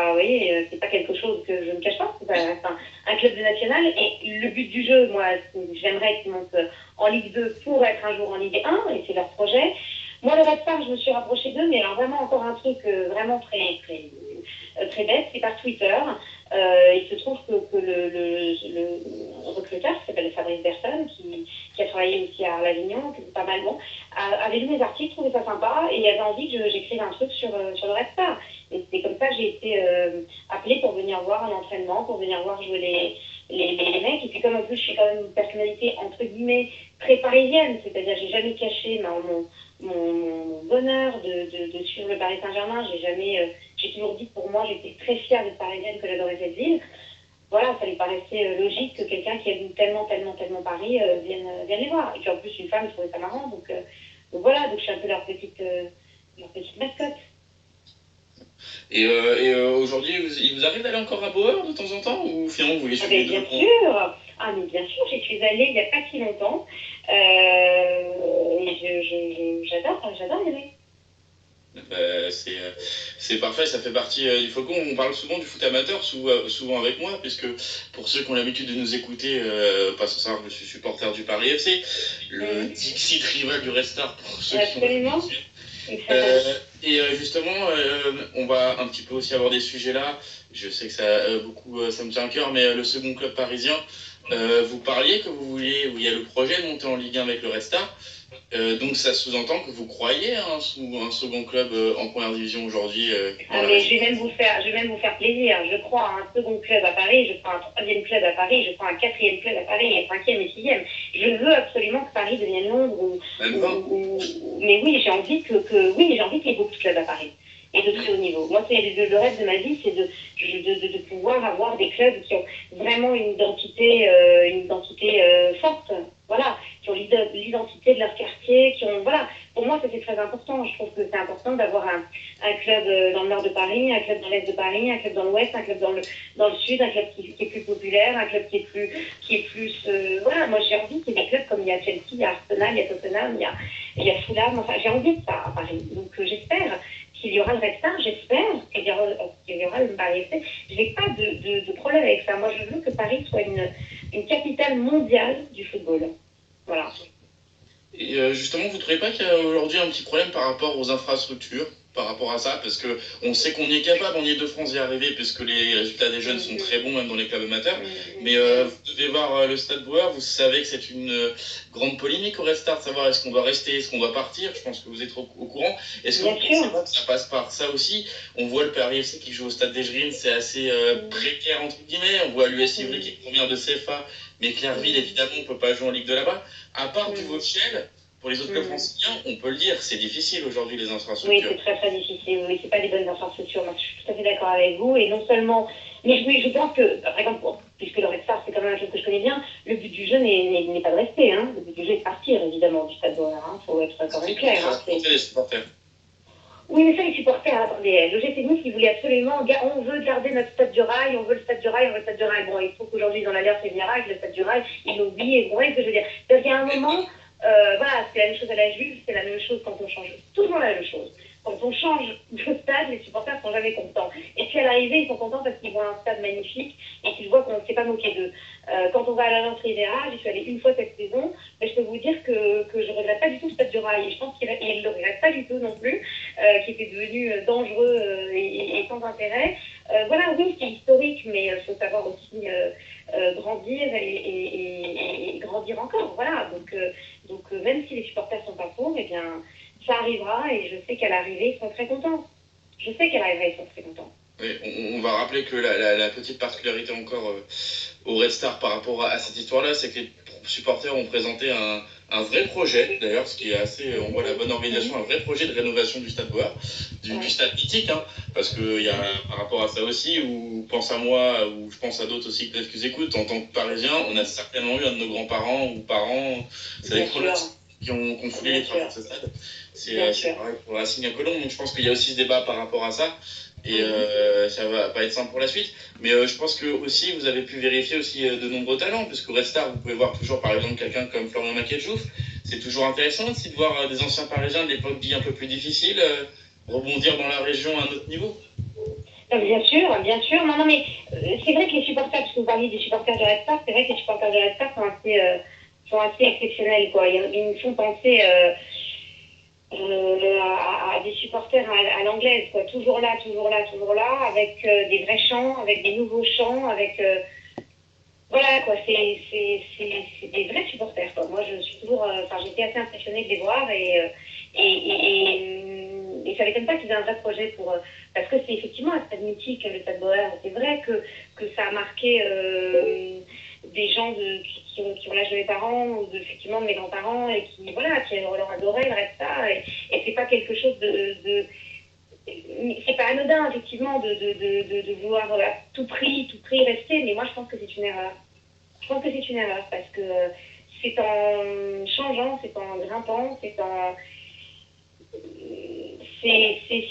vous voyez, c'est pas quelque chose que je ne cache pas. C'est un club de national. Et le but du jeu, moi, j'aimerais qu'ils montent en Ligue 2 pour être un jour en Ligue 1, et c'est leur projet. Moi, le Red Star, je me suis rapprochée d'eux, mais alors vraiment encore un truc vraiment très bête, c'est par Twitter. Il se trouve que le recruteur, qui s'appelle Fabrice Berson, qui a travaillé aussi à Avignon, qui est pas mal bon, avait lu mes articles, trouvait ça sympa, et avait envie que j'écrive un truc sur le Red Star. Et c'est comme ça que j'ai été appelée pour venir voir un entraînement, pour venir voir jouer les mecs. Et puis comme en plus je suis quand même une personnalité entre guillemets très parisienne, c'est-à-dire j'ai jamais caché mon bonheur de suivre le Paris Saint-Germain. J'ai toujours dit que pour moi j'étais très fière d'être parisienne, que j'adorais cette ville. Voilà, ça lui paraissait logique que quelqu'un qui aime tellement Paris vienne les voir. Et puis en plus une femme, je trouvais ça marrant, donc voilà, donc je suis un peu leur petite mascotte. Et aujourd'hui, il vous arrive d'aller encore à Bauer de temps en temps, ou finalement vous les suivez bien sûr. Ah mais bien sûr, j'y suis allée il n'y a pas si longtemps. Et j'adore y aller. C'est parfait, ça fait partie du Faucon. On parle souvent du foot amateur, souvent avec moi, puisque pour ceux qui ont l'habitude de nous écouter, pas sans savoir que je suis supporter du Paris FC, le Dixit rival du Red Star pour ceux Absolument. qui et justement, on va un petit peu aussi avoir des sujets là. Je sais que ça me tient à cœur, mais le second club parisien, vous parliez que vous vouliez, où il y a le projet de monter en Ligue 1 avec le Red Star. Donc ça sous-entend que vous croyez à un second club en première division aujourd'hui. Mais je vais même vous faire plaisir. Je crois à un second club à Paris, je crois à un troisième club à Paris, je crois à un quatrième club à Paris, et un cinquième et sixième. Je veux absolument que Paris devienne Londres mais oui, j'ai envie qu'il y ait beaucoup de clubs à Paris. Et de très haut niveau. Moi, c'est le rêve de ma vie, c'est de pouvoir avoir des clubs qui ont vraiment une identité forte, voilà, qui ont l'identité de leur quartier, voilà. Pour moi, ça c'est très important. Je trouve que c'est important d'avoir un club dans le nord de Paris, un club dans l'est de Paris, un club dans l'ouest, un club dans le sud, un club qui est plus populaire, un club qui est plus voilà. Moi, j'ai envie qu'il y ait des clubs comme il y a Chelsea, il y a Arsenal, il y a Tottenham, il y a Fulham. Enfin, j'ai envie de ça à Paris. Donc, j'espère qu'il y aura le Red Star, j'espère qu'il y aura le Paris FC. Je n'ai pas de problème avec ça. Moi, je veux que Paris soit une capitale mondiale du football. Voilà. Et justement, vous ne trouvez pas qu'il y a aujourd'hui un petit problème par rapport aux infrastructures, par rapport à ça? Parce qu'on sait qu'on est capable en Ile-de-France d'y arriver, puisque les résultats des jeunes sont très bons, même dans les clubs amateurs. Mais vous devez voir le Stade Bauer, vous savez que c'est une grande polémique au Red Star, de savoir est-ce qu'on doit rester, est-ce qu'on doit partir. Je pense que vous êtes au courant. Est-ce que vous pensez pas que ça passe par ça aussi? On voit le Paris FC qui joue au Stade des Jérines, c'est assez précaire, entre guillemets. On voit l'US Ivry qui est première de CFA, mais Clairville, évidemment, on ne peut pas jouer en Ligue de là-bas. À part du Vauchel, pour les autres clubs franciliens, on peut le dire, c'est difficile aujourd'hui les infrastructures. Oui, c'est très difficile. Oui, c'est pas des bonnes infrastructures. Moi, je suis tout à fait d'accord avec vous. Et non seulement, mais je pense que, par exemple, puisque le Red Star, c'est quand même un club que je connais bien, le but du jeu n'est pas de rester. Hein. Le but du jeu est de partir, évidemment, du Stade Bauer. Il faut être quand même clair. Les supporters. Oui, mais ça, les supporters, attendez, le GC Nice, ils voulaient absolument, on veut garder notre Stade du Rail, on veut le Stade du Rail, on veut le Stade du Rail. Bon, il faut qu'aujourd'hui, dans l'alerte, c'est miracle, le Stade du Rail, ils l'ont oublié, vous voyez ce que je veux dire. Parce qu'il y a un moment, Voilà, c'est la même chose à la Juve, c'est la même chose quand on change. Toujours la même chose. Quand on change de stade, les supporters sont jamais contents. Et puis à l'arrivée, ils sont contents parce qu'ils voient un stade magnifique et qu'ils voient qu'on ne s'est pas moqué d'eux. Quand on va à l'Allianz Riviera, j'y suis allée une fois cette saison, mais je peux vous dire que je ne regrette pas du tout le stade du Rail. Et je pense qu'il ne le regrette pas du tout non plus, qui était devenu dangereux et sans intérêt. Voilà, oui, c'est historique, mais il faut savoir aussi grandir et grandir encore. Voilà, donc même si les supporters sont pas pour, eh bien, ça arrivera et je sais qu'à l'arrivée, ils sont très contents. Je sais qu'à l'arrivée, ils sont très contents. Oui, on va rappeler que la petite particularité encore au Red Star par rapport à cette histoire-là, c'est que les supporters ont présenté un vrai projet, d'ailleurs, ce qui est assez, on voit la bonne organisation, un vrai projet de rénovation du stade Bauer, du stade mythique, hein, parce qu'il y a par rapport à ça aussi, ou pense à moi, ou je pense à d'autres aussi peut-être qui écoutent, en tant que Parisien, on a certainement eu un de nos grands-parents ou parents, c'est les premiers qui ont foulé les travaux de ce stade. C'est pareil pour Racing à Colombes, donc je pense qu'il y a aussi ce débat par rapport à ça. Et ça va pas être simple pour la suite. Mais je pense que aussi vous avez pu vérifier aussi de nombreux talents, parce qu'au Red Star, vous pouvez voir toujours par exemple quelqu'un comme Florian Maquet-Jouf. C'est toujours intéressant aussi de voir des anciens Parisiens de l'époque dite un peu plus difficile rebondir dans la région à un autre niveau. Bien sûr, bien sûr. Non, mais c'est vrai que les supporters, parce que vous parliez des supporters du Red Star, c'est vrai que les supporters du Red Star sont assez exceptionnels, quoi. Ils nous font penser à des supporters à l'anglaise, quoi. Toujours là, avec des vrais chants, avec des nouveaux chants, avec... voilà, quoi, c'est des vrais supporters, quoi. Moi, je suis toujours... j'étais assez impressionnée de les voir et ça m'étonne pas qu'ils aient un vrai projet pour... parce que c'est effectivement un stade mythique, le stade Bauer. C'est vrai que ça a marqué des gens qui ont l'âge de mes parents ou effectivement de mes grands-parents et qui leur adoraient le Red Star. Et c'est pas quelque chose c'est pas anodin, effectivement, de vouloir à tout prix rester, mais moi, je pense que c'est une erreur. Je pense que c'est une erreur parce que c'est en changeant, c'est en grimpant, si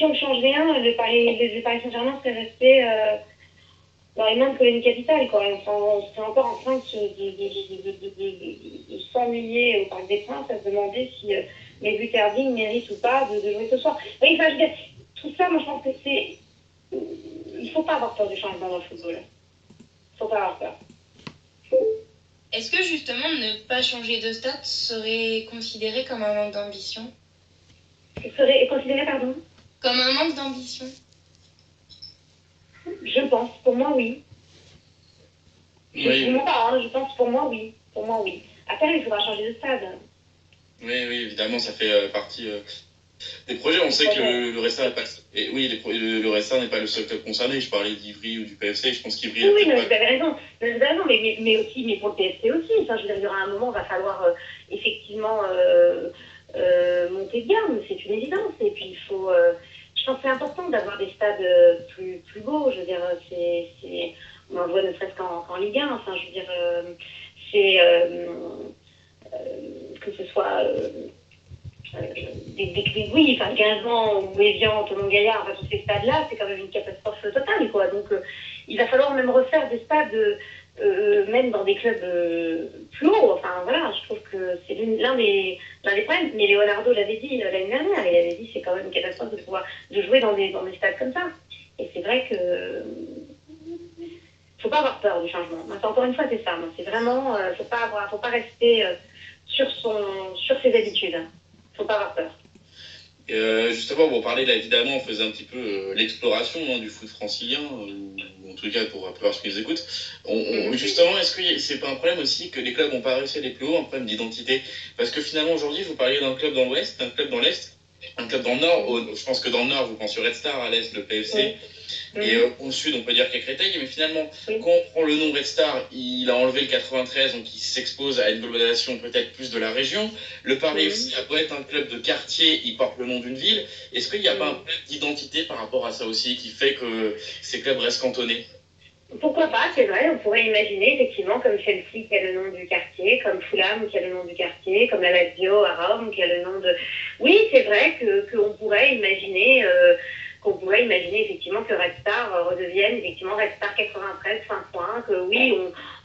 on ne change rien, le Paris Saint-Germain serait resté dans les mains de Colonie Capitale, quoi. On serait encore en train de s'ennuyer au Parc des Princes à se demander si les buts Erding méritent ou pas de jouer ce soir. Oui, enfin, je veux dire, tout ça, moi, je pense que c'est... Il ne faut pas avoir peur du changement dans le football. Il ne faut pas avoir peur. Est-ce que justement ne pas changer de stade serait considéré comme un manque d'ambition ? Serait considéré, pardon ? Comme un manque d'ambition ? Je pense, pour moi, oui. Je ne sais pas, hein, je pense, pour moi, oui. Après, il faudra changer de stade. Oui, évidemment, ça fait partie des projets. On sait que le Red Star n'est pas... Et oui, le Red Star n'est pas le seul club concerné. Je parlais d'Ivry ou du PFC, je pense qu'Ivry... Oui, non, vous avez raison, mais pour le PFC aussi. Enfin, je veux dire, il y aura un moment, il va falloir effectivement monter de gamme, c'est une évidence. Et puis, il faut... je pense que c'est important d'avoir des stades plus beaux. Je veux dire, on en voit ne serait-ce qu'en Ligue 1. Enfin, je veux dire, que ce soit oui, enfin, Guingamp ou Évian, Thonon-Gaillard, enfin, tous ces stades-là, c'est quand même une catastrophe totale, quoi. Donc, il va falloir même refaire des stades, même dans des clubs plus hauts. Enfin, voilà, je trouve que c'est l'un des problèmes. Mais Leonardo l'avait dit l'année dernière, il avait dit c'est quand même une catastrophe de jouer dans des stades comme ça. Et c'est vrai que faut pas avoir peur du changement. Encore une fois, c'est ça. C'est vraiment, faut pas rester sur ses habitudes. Faut pas avoir peur. Justement, on parlait là, évidemment, on faisait un petit peu l'exploration du foot francilien, ou en tout cas pour voir ce qu'ils écoutent. Justement, est-ce que c'est pas un problème aussi que les clubs n'ont pas réussi à aller plus haut, un problème d'identité? Parce que finalement, aujourd'hui, vous parliez d'un club dans l'Ouest, d'un club dans l'Est, un club dans le Nord. Je pense que dans le Nord, vous pensez au Red Star, à l'Est, le PFC. Et au Sud, on peut dire qu'il y a Créteil, mais finalement, quand on prend le nom Red Star, il a enlevé le 93, donc il s'expose à une globalisation peut-être plus de la région. Le Paris FC a beau être un club de quartier, il porte le nom d'une ville. Est-ce qu'il n'y a pas un problème d'identité par rapport à ça aussi, qui fait que ces clubs restent cantonnés? Pourquoi pas, c'est vrai, on pourrait imaginer effectivement comme Chelsea qui a le nom du quartier, comme Fulham qui a le nom du quartier, comme la Lazio à Rome qui a le nom de... Oui, c'est vrai qu'on pourrait imaginer qu'on pourrait imaginer effectivement que Red Star redevienne effectivement Red Star 93, Saint-Ouen, que oui,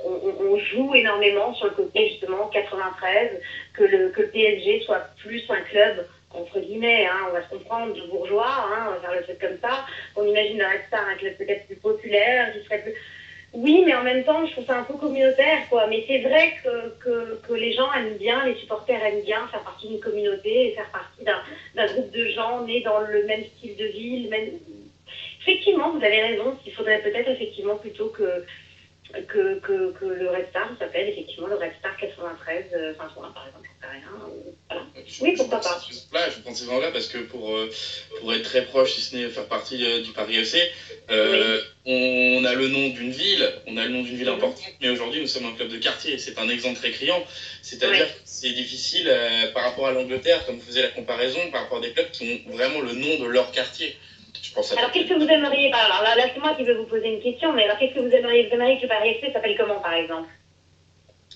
on joue énormément sur le côté justement 93, que le PSG soit plus un club entre guillemets, hein, on va se comprendre, de bourgeois, hein, on va faire le truc comme ça. On imagine le Red Star un club peut-être plus populaire, qui serait plus... Oui, mais en même temps, je trouve ça un peu communautaire, quoi. Mais c'est vrai que les gens aiment bien, les supporters aiment bien faire partie d'une communauté et faire partie d'un groupe de gens nés dans le même style de vie, le même... Effectivement, vous avez raison, il faudrait peut-être effectivement plutôt que le Red Star s'appelle effectivement le Red Star 93, Saint-Ouen par exemple, j'en sais rien. Voilà. Oui, pourquoi pas. Je prends ces gens-là parce que pour être très proche, si ce n'est faire partie du Paris FC, on a le nom d'une ville, importante, mais aujourd'hui nous sommes un club de quartier. C'est un exemple très criant. C'est-à-dire que c'est difficile par rapport à l'Angleterre, comme vous faisiez la comparaison, par rapport à des clubs qui ont vraiment le nom de leur quartier. Alors, qu'est-ce que vous aimeriez? Alors là, c'est moi qui vais vous poser une question, mais alors qu'est-ce que vous aimeriez? Vous aimeriez que le Paris FC s'appelle comment, par exemple?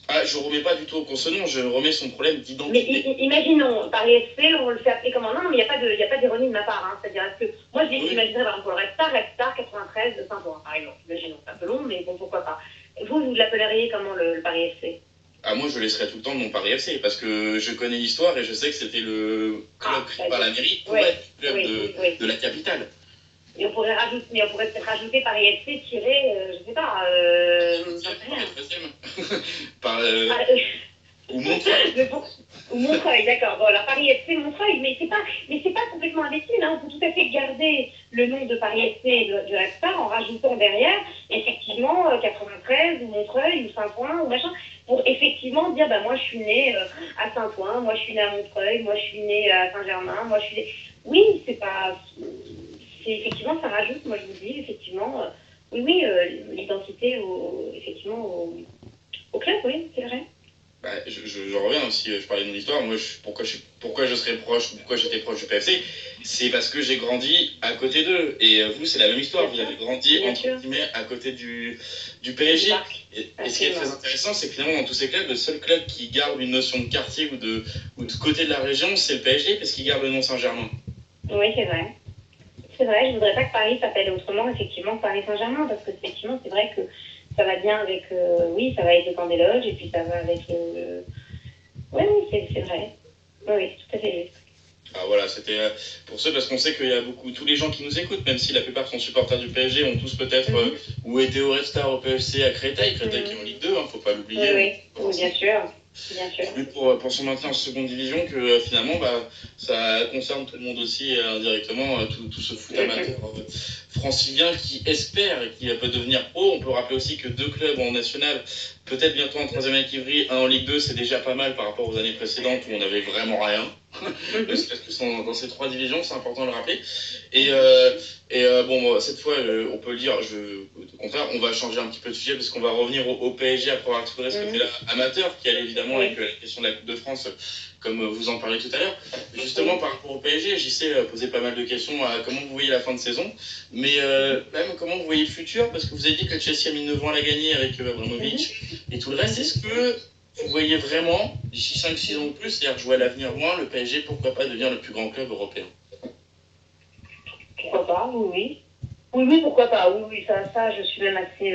Ah, je ne remets pas du tout en cause ce nom, je remets son problème d'identité. Mais imaginons, Paris FC, on le fait appeler comment? Non, mais il n'y a pas d'ironie de ma part. Hein. C'est-à-dire, est-ce que moi, j'imaginerais, par exemple, pour le Red Star 93 de Saint-Ouen, par exemple. Imaginons, c'est un peu long, mais bon, pourquoi pas. Vous l'appelleriez comment, le Paris FC? Ah, moi, je laisserais tout le temps mon Paris FC, parce que je connais l'histoire et je sais que c'était le club créé par la mairie pour être le club de la capitale. Et on pourrait peut-être rajouter Paris FC tiré, je sais pas, ou Montreuil. Ou Montreuil, d'accord. Bon, alors Paris FC, Montreuil, mais c'est pas complètement imbécile, hein. On peut tout à fait garder le nom de Paris FC du Red Star en rajoutant derrière, effectivement, 93, ou Montreuil, ou Saint-Ouen, ou machin, pour effectivement dire, bah, moi, je suis née à Saint-Ouen, moi, je suis née à Montreuil, moi, je suis née à Saint-Germain, moi, je suis née... Oui, c'est pas... effectivement, ça rajoute, moi je vous dis, effectivement, l'identité au club, oui, c'est vrai. Bah, je reviens aussi, je parlais de mon histoire, moi pourquoi je serais proche, pourquoi j'étais proche du PFC, c'est parce que j'ai grandi à côté d'eux, et vous c'est la même histoire, vous avez grandi entre guillemets à côté du PSG, et ce qui est très intéressant, c'est que finalement dans tous ces clubs, le seul club qui garde une notion de quartier ou de côté de la région, c'est le PSG, parce qu'il garde le nom Saint-Germain. Oui, c'est vrai. C'est vrai, je ne voudrais pas que Paris s'appelle autrement, effectivement, Paris Saint-Germain, parce que effectivement, c'est vrai que ça va bien avec, ça va avec le camp des loges, et puis ça va avec oui, c'est vrai. Oui, tout à fait juste. Ah voilà, c'était pour ceux, parce qu'on sait qu'il y a tous les gens qui nous écoutent, même si la plupart sont supporters du PSG, ont tous peut-être ou été au Red Star, au PFC, à Créteil qui est en Ligue 2, faut pas l'oublier. Oui, bien sûr. Bien sûr. Pour son maintien en seconde division, que finalement, ça concerne tout le monde aussi indirectement, tout ce foot amateur francilien qui espère et qui peut devenir pro. On peut rappeler aussi que 2 clubs en national, peut-être bientôt en 3e avec Ivry, un en Ligue 2, c'est déjà pas mal par rapport aux années précédentes où on n'avait vraiment rien. Parce que dans ces 3 divisions, c'est important de le rappeler. Bon, cette fois, on peut le dire, au contraire, on va changer un petit peu de sujet parce qu'on va revenir au PSG après avoir exploré ce côté-là amateur qui allait évidemment avec la question de la Coupe de France, comme vous en parlez tout à l'heure. Justement, par rapport au PSG, j'y sais poser pas mal de questions à comment vous voyez la fin de saison, mais même comment vous voyez le futur, parce que vous avez dit que Chelsea a mis 9 ans à la gagner avec Abramovich et tout le reste. Est-ce que vous voyez vraiment, d'ici 5-6 ans de plus, c'est-à-dire jouer à l'avenir loin, le PSG, pourquoi pas devenir le plus grand club européen? Pourquoi pas, oui. Oui, pourquoi pas. Oui, ça je suis même assez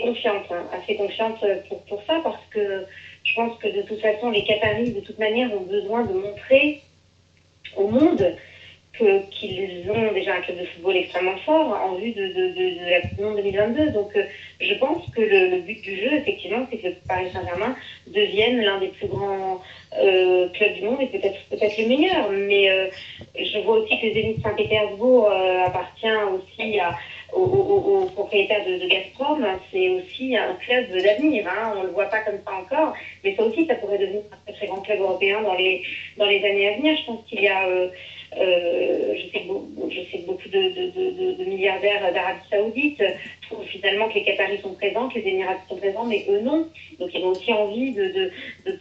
confiante. Hein, assez confiante pour ça, parce que je pense que de toute façon, les Qataris, de toute manière, ont besoin de montrer au monde qu'ils ont déjà un club de football extrêmement fort en vue de la Coupe du Monde 2022. Donc, je pense que le but du jeu, effectivement, c'est que le Paris Saint-Germain devienne l'un des plus grands clubs du monde et peut-être le meilleur. Mais je vois aussi que le Zénith Saint-Pétersbourg appartient aussi aux propriétaires de Gazprom. C'est aussi un club d'avenir. Hein. On ne le voit pas comme ça encore, mais ça aussi, ça pourrait devenir un très grand club européen dans les années à venir. Je pense qu'il y a... je sais que beaucoup de milliardaires d'Arabie Saoudite trouvent finalement que les Qataris sont présents, que les Émiratis sont présents, mais eux non. Donc ils ont aussi envie de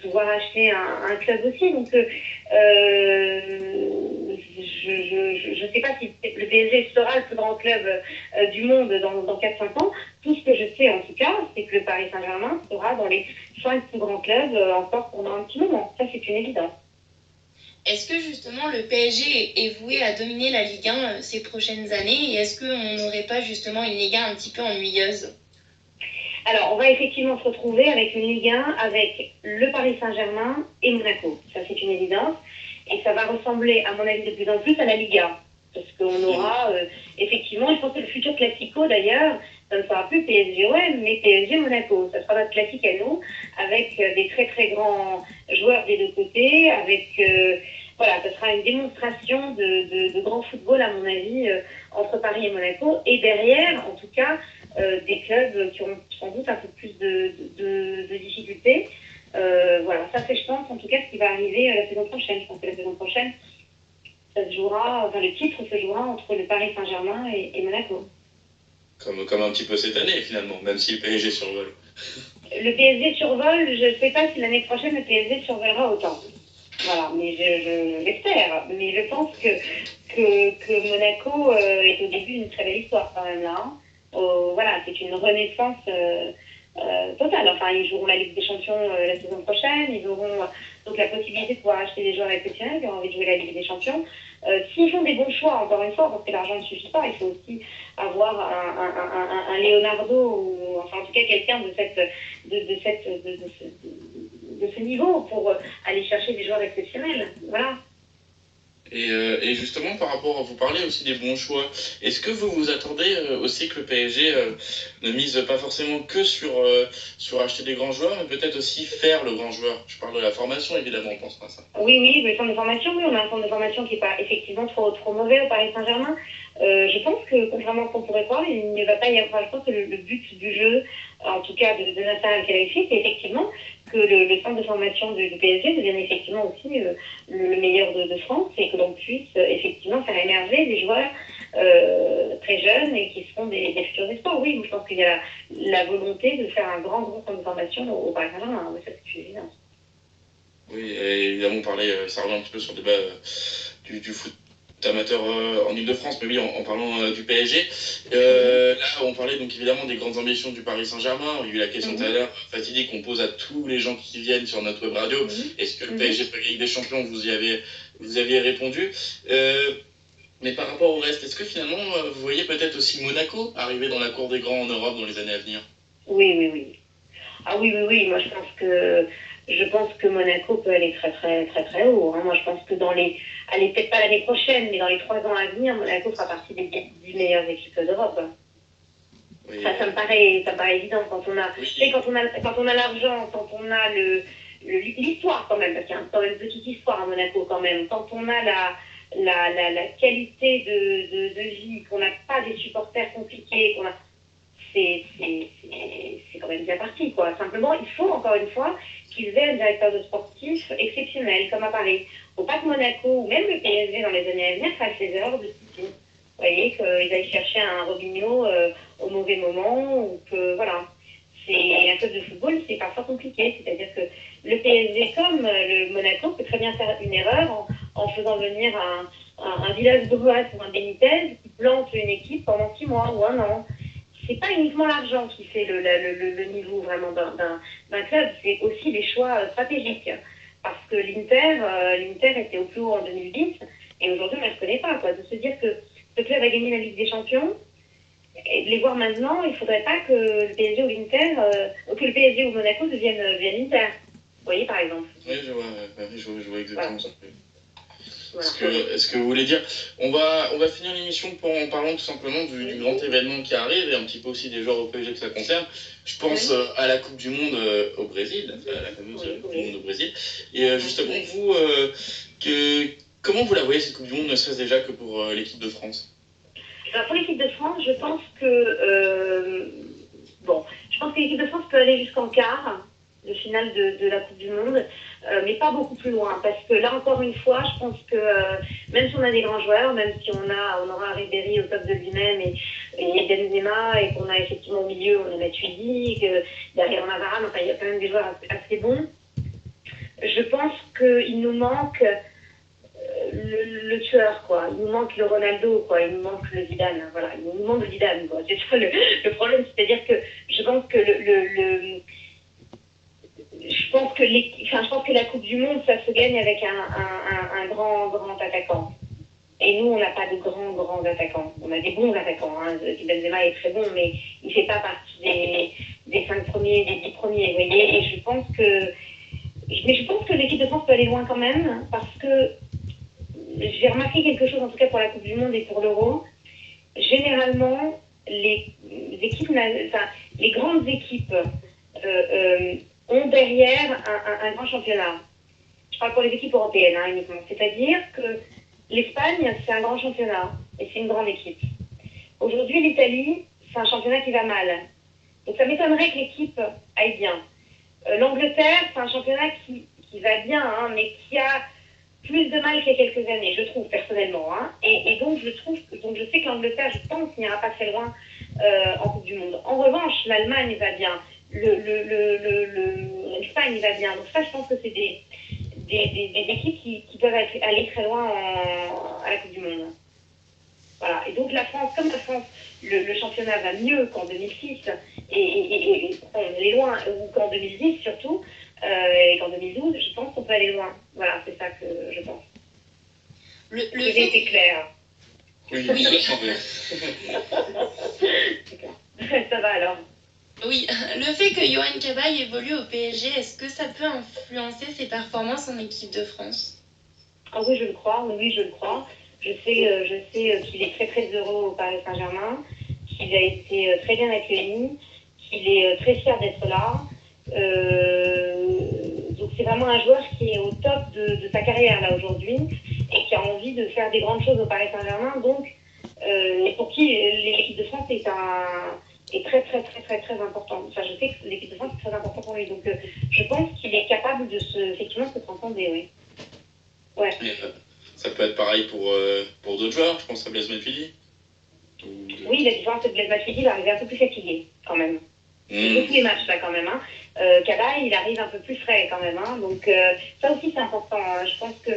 pouvoir acheter un club aussi. Donc je ne sais pas si le PSG sera le plus grand club du monde dans 4-5 ans. Tout ce que je sais en tout cas, c'est que le Paris Saint-Germain sera dans les 5 plus grands clubs encore pendant un petit moment. Ça, c'est une évidence. Est-ce que justement le PSG est voué à dominer la Ligue 1 ces prochaines années et est-ce qu'on n'aurait pas justement une Ligue 1 un petit peu ennuyeuse? Alors, on va effectivement se retrouver avec une Ligue 1 avec le Paris Saint-Germain et Monaco. Ça, c'est une évidence. Et ça va ressembler, à mon avis, de plus en plus à la Liga. Parce qu'on aura, effectivement, je pense que le futur Classico, d'ailleurs, ça ne sera plus PSG-OM, mais PSG-Monaco. Ça sera notre classique à nous, avec des très très grands joueurs des deux côtés, avec... voilà, ça sera une démonstration de grand football, à mon avis, entre Paris et Monaco. Et derrière, en tout cas, des clubs qui auront sans doute un peu plus de difficultés. Voilà, ça c'est, je pense, en tout cas, ce qui va arriver la saison prochaine. Je pense que la saison prochaine, ça se jouera, enfin, le titre se jouera entre le Paris Saint-Germain et Monaco. Comme un petit peu cette année, finalement, même si le PSG survole. Le PSG survole, je ne sais pas si l'année prochaine, le PSG survolera autant. Voilà, mais je l'espère. Mais je pense que Monaco est au début d'une très belle histoire, quand même, là. Hein. Voilà, c'est une renaissance totale. Enfin, ils joueront la Ligue des Champions la saison prochaine. Ils auront donc la possibilité de pouvoir acheter des joueurs exceptionnels qui ont envie de jouer la Ligue des Champions. S'ils font des bons choix, encore une fois, parce que l'argent ne suffit pas, il faut aussi avoir un Leonardo, ou enfin en tout cas quelqu'un de ce niveau pour aller chercher des joueurs exceptionnels. Voilà. Et justement, par rapport à vous parler aussi des bons choix, est-ce que vous vous attendez aussi que le PSG ne mise pas forcément que sur acheter des grands joueurs, mais peut-être aussi faire le grand joueur? Je parle de la formation, évidemment, on pense pas à ça. Oui, le centre de formation, oui, on a un centre de formation qui n'est pas effectivement trop mauvais au Paris Saint-Germain. Je pense que, contrairement à ce qu'on pourrait croire, il ne va pas y avoir, je pense que le but du jeu, en tout cas de Nasser Al-Khelaifi, c'est effectivement que le centre de formation du PSG devienne effectivement aussi le meilleur de France et que l'on puisse effectivement faire émerger des joueurs très jeunes et qui seront des futurs espoirs. Oui, je pense qu'il y a la volonté de faire un grand centre de formation au Paris Saint-Germain. Ça, c'est évident. Oui, et évidemment, ça revient un petit peu sur le débat du foot amateur en Ile-de-France, mais oui, en parlant du PSG. Là, on parlait donc évidemment des grandes ambitions du Paris Saint-Germain. Il y a eu la question tout à l'heure, fatidique, qu'on pose à tous les gens qui viennent sur notre web radio. Est-ce que le PSG peut gagner des champions? Vous aviez répondu. Mais par rapport au reste, est-ce que finalement, vous voyez peut-être aussi Monaco arriver dans la cour des grands en Europe dans les années à venir? Oui. Ah oui. Moi, je pense que Monaco peut aller très, très, très, très haut. Hein. Moi, je pense que allez, peut-être pas l'année prochaine, mais dans les 3 ans à venir, Monaco fera partie des 10 meilleures équipes d'Europe. Oui. Ça me paraît évident quand on a l'argent, quand on a l'histoire quand même, parce qu'il y a quand même une petite histoire à Monaco quand même. Quand on a la qualité de vie, qu'on n'a pas des supporters compliqués, c'est quand même bien parti, quoi. Simplement, il faut, encore une fois, qu'ils aient un directeur de sportif exceptionnel, comme à Paris. Il ne faut pas que Monaco, ou même le PSG dans les années à venir, fasse les erreurs de City. Vous voyez, qu'ils aillent chercher un Robinho au mauvais moment, ou que, voilà. C'est un club de football, c'est parfois compliqué. C'est-à-dire que le PSG, comme le Monaco, peut très bien faire une erreur en faisant venir un Villas-Boas ou un Benitez qui plante une équipe pendant 6 mois ou 1 an. C'est pas uniquement l'argent qui fait le niveau vraiment d'un club, c'est aussi les choix stratégiques. Parce que l'Inter était au plus haut en 2010 et aujourd'hui on ne les reconnaît pas. Quoi. De se dire que ce club a gagné la Ligue des Champions et de les voir maintenant, il ne faudrait pas que le PSG ou l'Inter, que le PSG ou Monaco deviennent l'Inter. Vous voyez par exemple. Oui, je vois exactement ça. Voilà. Est-ce que vous voulez dire, on va finir l'émission en parlant tout simplement du grand événement qui arrive et un petit peu aussi des joueurs au PSG que ça concerne. Je pense à la Coupe du Monde au Brésil, à la fameuse Coupe du Monde au Brésil. Et justement, vous, comment vous la voyez cette Coupe du Monde, ne serait-ce déjà que pour l'équipe de France? Alors, pour l'équipe de France, je pense que l'équipe de France peut aller jusqu'en quart de finale de la Coupe du Monde. Mais pas beaucoup plus loin, parce que là encore une fois, je pense que même si on a des grands joueurs, même si on aura Ribéry au top de lui-même et Benzema, et qu'on a effectivement au milieu, on a Matuidi, que derrière on a Varane, enfin il y a quand même des joueurs assez bons. Je pense qu'il nous manque le tueur, quoi. Il nous manque le Ronaldo, quoi. Il nous manque le Zidane, voilà. Il nous manque le Zidane, quoi. C'est ça le problème, c'est-à-dire que je pense que je pense que la Coupe du Monde, ça se gagne avec un grand attaquant. Et nous, on n'a pas de grands attaquants. On a des bons attaquants. Hein. Benzema est très bon, mais il ne fait pas partie des 5 premiers, des 10 premiers. Vous voyez. Et je pense que l'équipe de France peut aller loin quand même, parce que j'ai remarqué quelque chose, en tout cas pour la Coupe du Monde et pour l'Euro. Généralement, les grandes équipes ont derrière un grand championnat. Je parle pour les équipes européennes uniquement. C'est-à-dire que l'Espagne, c'est un grand championnat et c'est une grande équipe. Aujourd'hui, l'Italie, c'est un championnat qui va mal. Donc ça m'étonnerait que l'équipe aille bien. L'Angleterre, c'est un championnat qui va bien, mais qui a plus de mal qu'il y a quelques années, je trouve, personnellement. Et donc, je sais que l'Angleterre, je pense, n'ira pas très loin en Coupe du Monde. En revanche, l'Allemagne va bien, l'Espagne va bien. Donc ça, je pense que c'est des équipes qui peuvent aller très loin à la Coupe du Monde. Voilà. Et donc la France, comme la France, le championnat va mieux qu'en 2006, et on est loin, ou qu'en 2010 surtout, et qu'en 2012, je pense qu'on peut aller loin. Voilà, c'est ça que je pense. C'est clair. Oui, ça va alors. Oui, le fait que Yohan Cabaye évolue au PSG, est-ce que ça peut influencer ses performances en équipe de France? Ah oui, je le crois. Oui, je le crois. Je sais qu'il est très très heureux au Paris Saint-Germain, qu'il a été très bien accueilli, qu'il est très fier d'être là. Donc c'est vraiment un joueur qui est au top de sa carrière là aujourd'hui et qui a envie de faire des grandes choses au Paris Saint-Germain. Donc, et pour qui l'équipe de France est très très très très très important. Enfin, je sais que l'équipe de France est très important pour lui. Donc, je pense qu'il est capable de effectivement se transcender, oui. Ouais. Ça peut être pareil pour d'autres joueurs. Je pense à Blaise Matuidi. Oui, la différence, c'est que Blaise Matuidi va arriver un peu plus fatigué quand même. C'est tous les matchs là quand même. Cabaye, il arrive un peu plus frais quand même. Donc ça aussi c'est important. Je pense que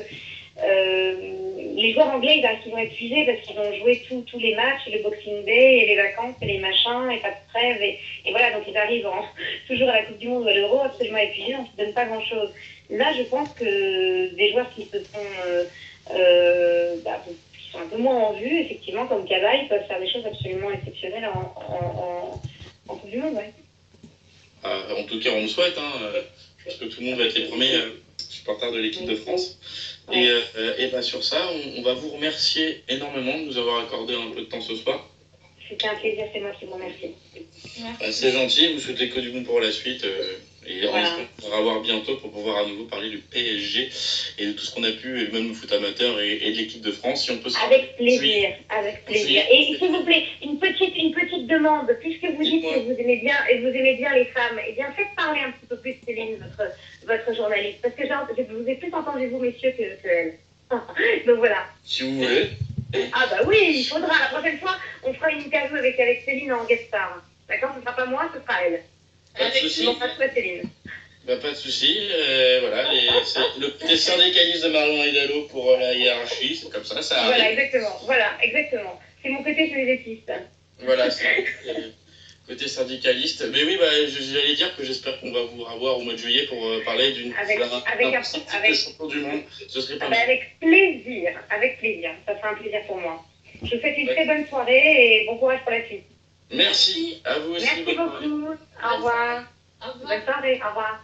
les joueurs anglais ils vont être épuisés parce qu'ils vont jouer tous les matchs, et le Boxing Day, et les vacances, et les machins, et pas de trêve. Et voilà, donc ils arrivent toujours à la Coupe du Monde ou à l'Euro absolument épuisés, donc ils ne donnent pas grand chose. Là, je pense que des joueurs qui se sont qui sont un peu moins en vue, effectivement, comme Cabaye, peuvent faire des choses absolument exceptionnelles en Coupe du Monde, ouais. En tout cas, on le souhaite. Je pense que tout le monde va être les premiers supporters de l'équipe de France. Ouais. Et bah sur ça, on va vous remercier énormément de nous avoir accordé un peu de temps ce soir. C'était un plaisir, c'est moi qui vous remercie. C'est gentil, vous souhaitez que du bon pour la suite. Et voilà. On va revoir bientôt pour pouvoir à nouveau parler du PSG et de tout ce qu'on a pu, et même le foot amateur et de l'équipe de France. Si on peut avec plaisir, avec plaisir. Et s'il vous plaît, une petite demande, puisque vous dites que vous aimez bien les femmes, eh bien faites parler un petit peu plus Céline, votre journaliste, parce que je vous ai plus entendu vous, messieurs, que elle. Donc voilà. Si vous voulez. Ah bah oui, il faudra. La prochaine fois, on fera une interview avec Céline en guest star. D'accord, ce ne sera pas moi, ce sera elle. Pas de souci. Céline. Bah, pas de souci. Voilà, c'est le côté syndicaliste de Marion Hidalgo pour la hiérarchie, c'est comme ça arrive. Voilà, exactement. C'est mon côté génétiste. Voilà, c'est côté syndicaliste. Mais oui, j'allais dire que j'espère qu'on va vous revoir au mois de juillet pour parler d'une champion du monde. Ce serait pas mal. Avec plaisir. Ça sera un plaisir pour moi. Je vous souhaite une très bonne soirée et bon courage pour la suite. Merci. À vous aussi. Merci beaucoup. Au revoir. Bonne soirée. Au revoir.